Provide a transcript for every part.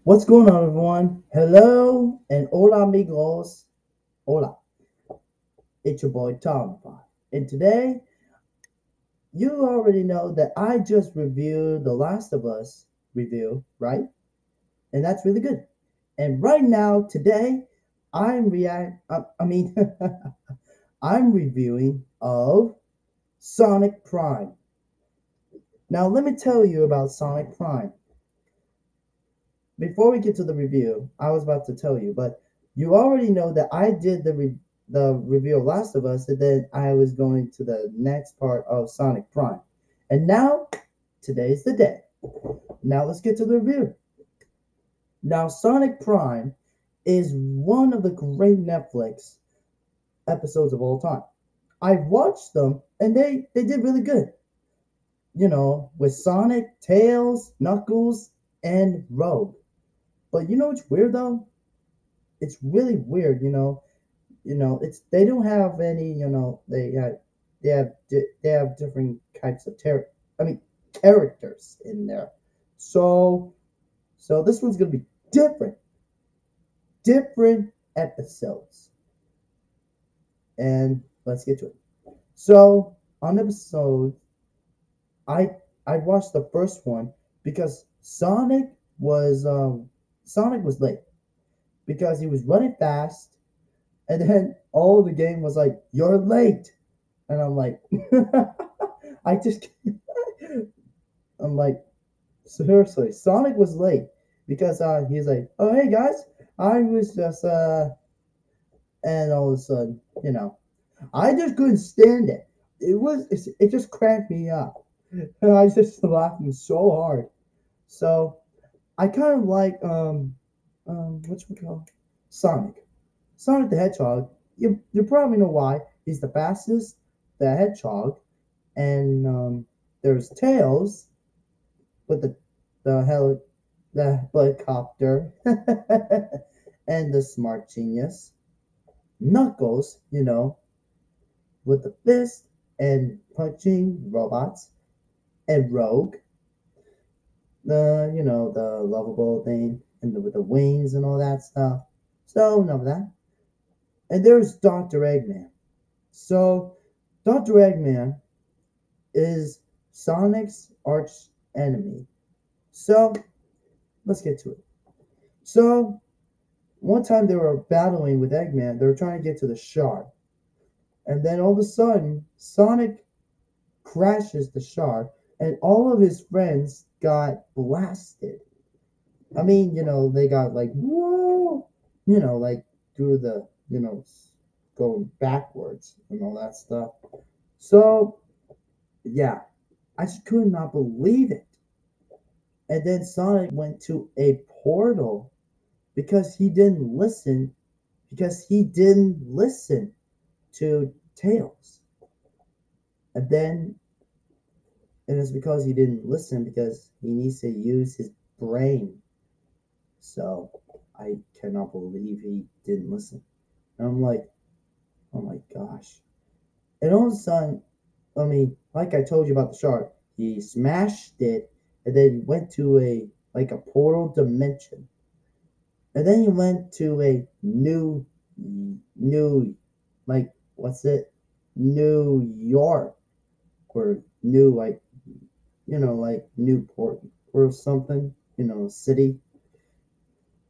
What's going on, everyone? Hello and hola, amigos. Hola, it's your boy Tom. And today, you already know that I just reviewed The Last of Us review, right? And that's really good. And right now, today, I'm react. I mean, I'm reviewing of Sonic Prime. Now, let me tell you about Sonic Prime. Before we get to the review, I was about to tell you, but you already know that I did the review of Last of Us, and then I was going to the next part of Sonic Prime. And now, today's the day. Now let's get to the review. Now, Sonic Prime is one of the great Netflix episodes of all time. I watched them, and they did really good. With Sonic, Tails, Knuckles, and Rogue. But you know what's weird though? It's really weird. It's they don't have any. They have different types of characters in there. So this one's gonna be different, different episodes, and let's get to it. So on episode, I I watched the first one because Sonic was late because he was running fast, and then all the game was like, "You're late," and I'm like, I just, I'm like, seriously, Sonic was late because he's like, "Oh hey guys, I was just and all of a sudden, I just couldn't stand it. It just cranked me up, and I was just laughing so hard. So I kind of like what's we call Sonic, Sonic the Hedgehog. You probably know why he's the fastest, the Hedgehog, and there's Tails with the helicopter, and the smart genius. Knuckles, with the fist and punching robots, and Rogue, the lovable thing, and with the wings and all that stuff. So enough of that. And there's Dr. Eggman. So Dr. Eggman is Sonic's arch enemy. So let's get to it. So one time they were battling with Eggman. They were trying to get to the shard, and then all of a sudden Sonic crashes the shard, and all of his friends got blasted. I mean, they got like whoa, like through the going backwards and all that stuff. So yeah, I just could not believe it. And then Sonic went to a portal because he didn't listen to Tails. And then and it's because he didn't listen because he needs to use his brain. So I cannot believe he didn't listen. And I'm like, oh my gosh. And all of a sudden, like I told you about the shark, he smashed it and then he went to a portal dimension. And then he went to a new, like, what's it? New York, or new, like Newport or something, city.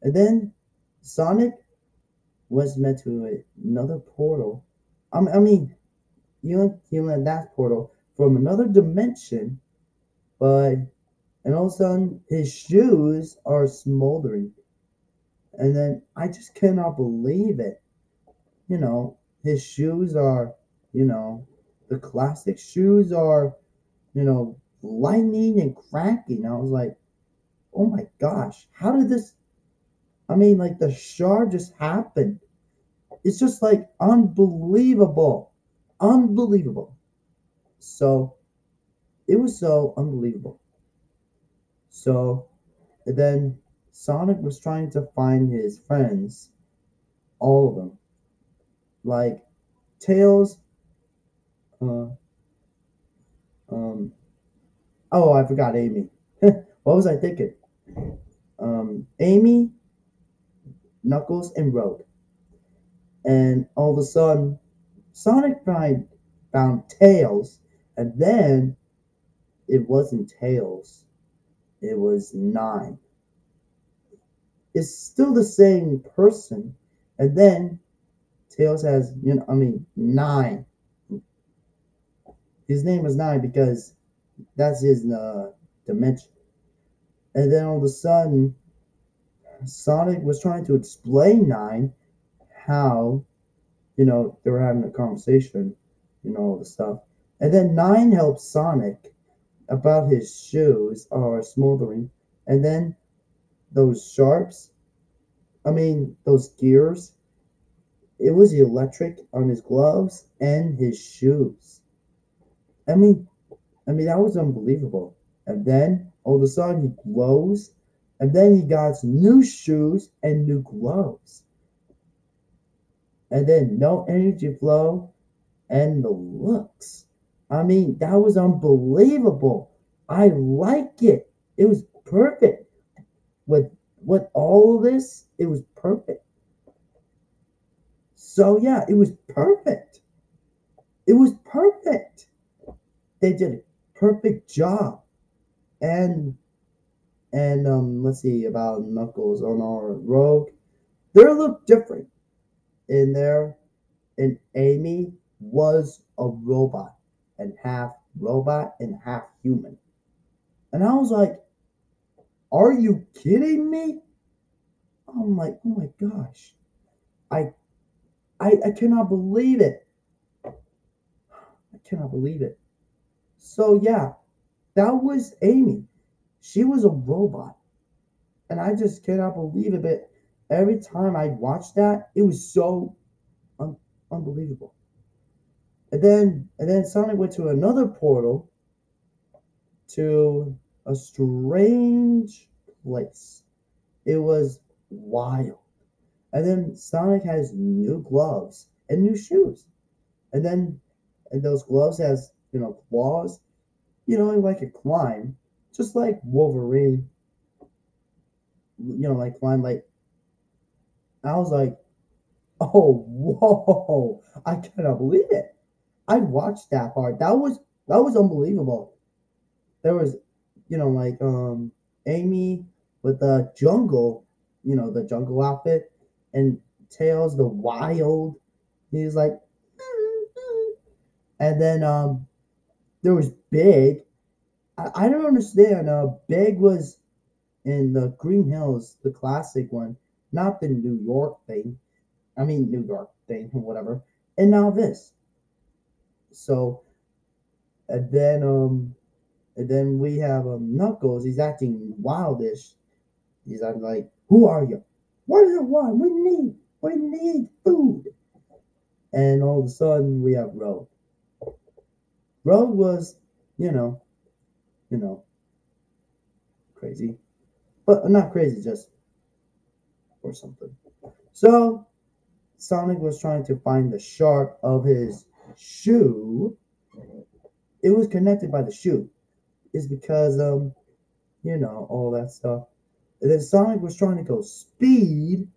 And then Sonic was meant to another portal. I mean, he went that portal from another dimension, but and all of a sudden his shoes are smoldering, and then I just cannot believe it. His shoes are, the classic shoes are, lightning and cracking. I was like, oh my gosh, how did this? Like the shard just happened. It's just like unbelievable, unbelievable. So it was so unbelievable. So and then Sonic was trying to find his friends, all of them, like Tails. Uh, um. Oh, I forgot Amy. What was I thinking? Amy, Knuckles, and Rogue. And all of a sudden, Sonic found Tails, and then it wasn't Tails, it was Nine. It's still the same person, and then Tails has, Nine. His name is Nine because that's his dimension. And then all of a sudden, Sonic was trying to explain Nine how, they were having a conversation, all the stuff. And then Nine helps Sonic about his shoes are smoldering. And then those sharps, those gears, it was electric on his gloves and his shoes. I mean, that was unbelievable. And then all of a sudden he glows, and then he got new shoes and new gloves. And then no energy flow and the looks. That was unbelievable. I like it. It was perfect. With all of this, it was perfect. So yeah, it was perfect. It was perfect. They did a perfect job. And let's see about Knuckles on our Rogue. They look different in there. And Amy was a robot and half human. And I was like, are you kidding me? I'm like, oh my gosh. I I cannot believe it. I cannot believe it. So yeah, that was Amy. She was a robot. And I just cannot believe it. But every time I watched that, it was so un- unbelievable. And then Sonic went to another portal to a strange place. It was wild. And then Sonic has new gloves and new shoes. And those gloves has, claws, like a climb, just like Wolverine, like climb like I was like, oh whoa, I cannot believe it. I watched that part. That was unbelievable. There was, like Amy with the jungle outfit, and Tails the wild. He's like, and then there was Big. I don't understand. Big was in the Green Hills, the classic one, not the New York thing. New York thing, whatever. And now this. So and then we have Knuckles. He's acting wildish. He's like, "Who are you? What do you want? We need food." And all of a sudden, we have Rogue. Rogue was, you know, you know, crazy, but not crazy, just or something. So Sonic was trying to find the sharp of his shoe. It was connected by the shoe. It's because all that stuff. And then Sonic was trying to go speed.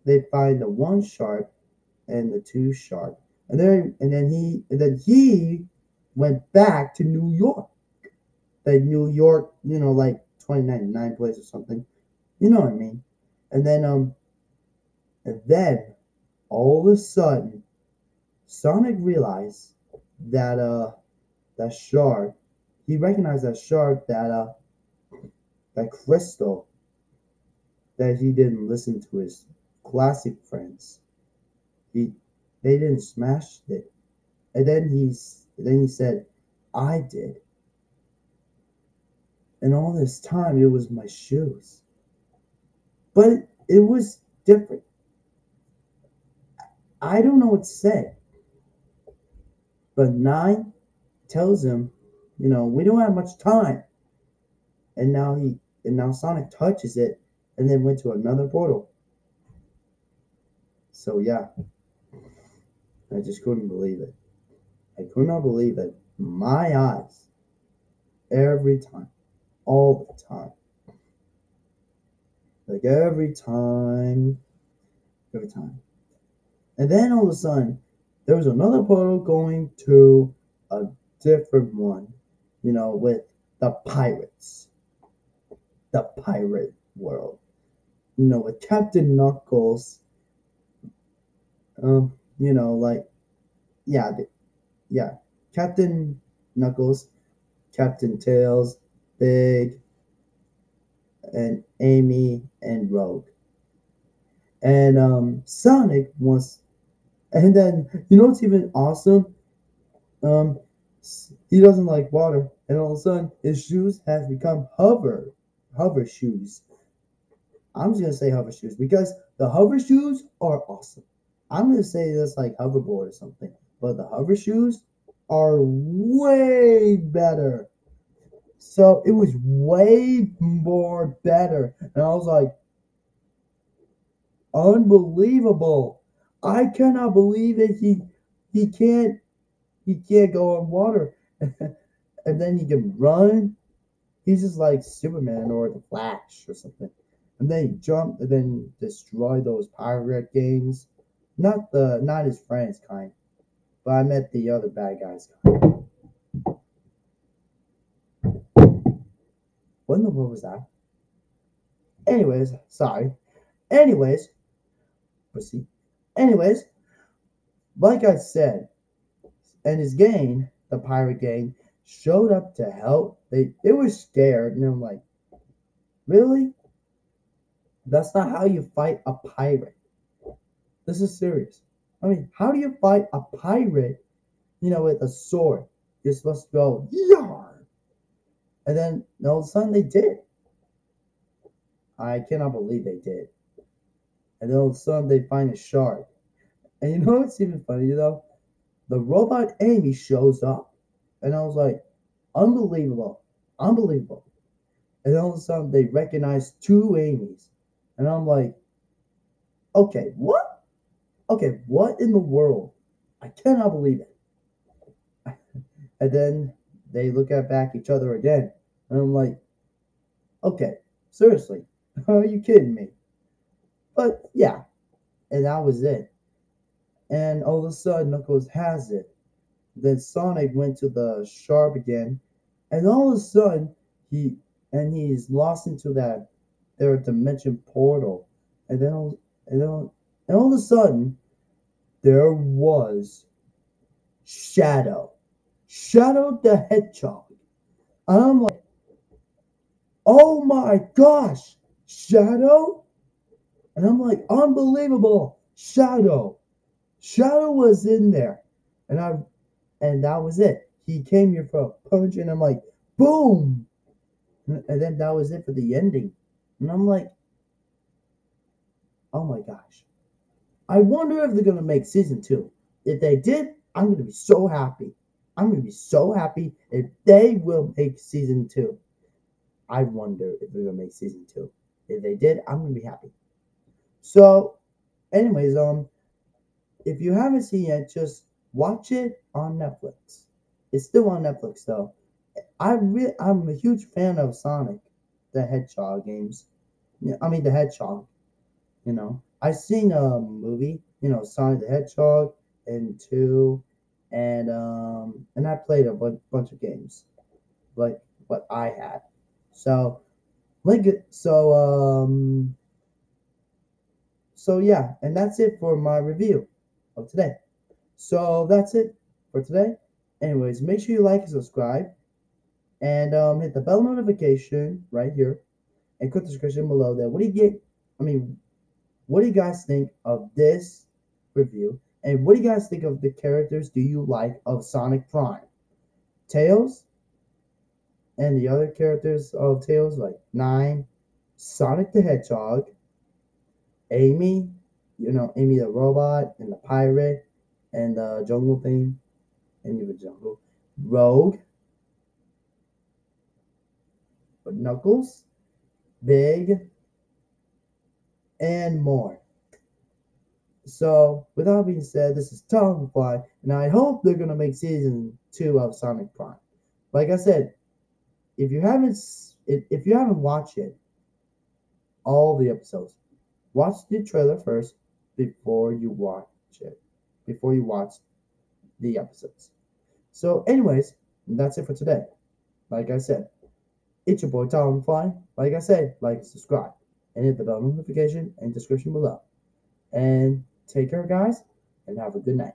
They find the one sharp and the two sharp. And then he went back to New York. The New York, like 2099 place or something. You know what I mean? And then all of a sudden Sonic realized that that shard, he recognized that shard, that crystal, that he didn't listen to his classic friends. He They didn't smash it. And then he said, I did. And all this time it was my shoes. But it was different. I don't know what to say. But Nine tells him, we don't have much time. And now Sonic touches it and then went to another portal. So yeah, I just couldn't believe it. I could not believe it. My eyes. Every time. All the time. Like every time. And then all of a sudden, there was another portal going to a different one, with the pirates, the pirate world, with Captain Knuckles, like, yeah, yeah, Captain Knuckles, Captain Tails, Big, and Amy, and Rogue. And Sonic wants, and then, what's even awesome? Um, he doesn't like water, and all of a sudden his shoes have become hover shoes. I'm just gonna say hover shoes because the hover shoes are awesome. I'm gonna say this like hoverboard or something, but the hover shoes are way better. So it was way more better, and I was like, unbelievable! I cannot believe it. He can't he can't go on water, and then he can run. He's just like Superman or the Flash or something. And then he jumped and then destroy those pirate gangs. Not his friends kind, but I met the other bad guys kind. What in the world was that? Anyways, sorry. Anyways, pussy. Anyways, like I said, and his gang, the pirate gang, showed up to help. They were scared, and I'm like, really? That's not how you fight a pirate. This is serious. I mean, how do you fight a pirate, with a sword? You're supposed to go, yar! And then all of a sudden they did. I cannot believe they did. And then all of a sudden they find a shark. And you know what's even funny though? The robot Amy shows up. And I was like, unbelievable. Unbelievable. And then all of a sudden they recognize two Amy's. And I'm like, okay, what? Okay, what in the world? I cannot believe it. And then they look at back each other again. And I'm like, okay, seriously, are you kidding me? But yeah, and that was it. And all of a sudden, Knuckles has it. Then Sonic went to the sharp again, and all of a sudden, he's lost into that their dimension portal. And then and all of a sudden, there was Shadow, Shadow the Hedgehog. And I'm like, oh my gosh, Shadow? And I'm like, unbelievable, Shadow. Shadow was in there, and that was it. He came here for a punch, and I'm like, boom, and then that was it for the ending. And I'm like, oh my gosh, I wonder if they're gonna make season two. If they did, I'm gonna be so happy. I'm gonna be so happy if they will make season two. I wonder if they're gonna make season two. If they did, I'm gonna be happy. So, anyways, if you haven't seen it, just watch it on Netflix. It's still on Netflix though. I'm a huge fan of Sonic the Hedgehog games. Yeah, I mean the Hedgehog. I've seen a movie. Sonic the Hedgehog and two, and I played a bunch of games like what I had. So link it. So yeah, and that's it for my review of today. So that's it for today. Anyways, make sure you like and subscribe, and hit the bell notification right here, and click the description below there. What do you get? I mean, what do you guys think of this review? And what do you guys think of the characters do you like of Sonic Prime? Tails and the other characters of Tails like Nine, Sonic the Hedgehog, Amy, Amy the robot and the pirate and the jungle thing, Amy the jungle, Rogue, Knuckles, Big, and more. So, with that being said, this is Tom Fly, and I hope they're gonna make season two of Sonic Prime. Like I said, if you haven't watched it, all the episodes. Watch the trailer first before you watch it. Before you watch the episodes. So, anyways, that's it for today. Like I said, it's your boy Tom Fly. Like I said, like, subscribe, and hit the bell notification and description below. And take care, guys, and have a good night.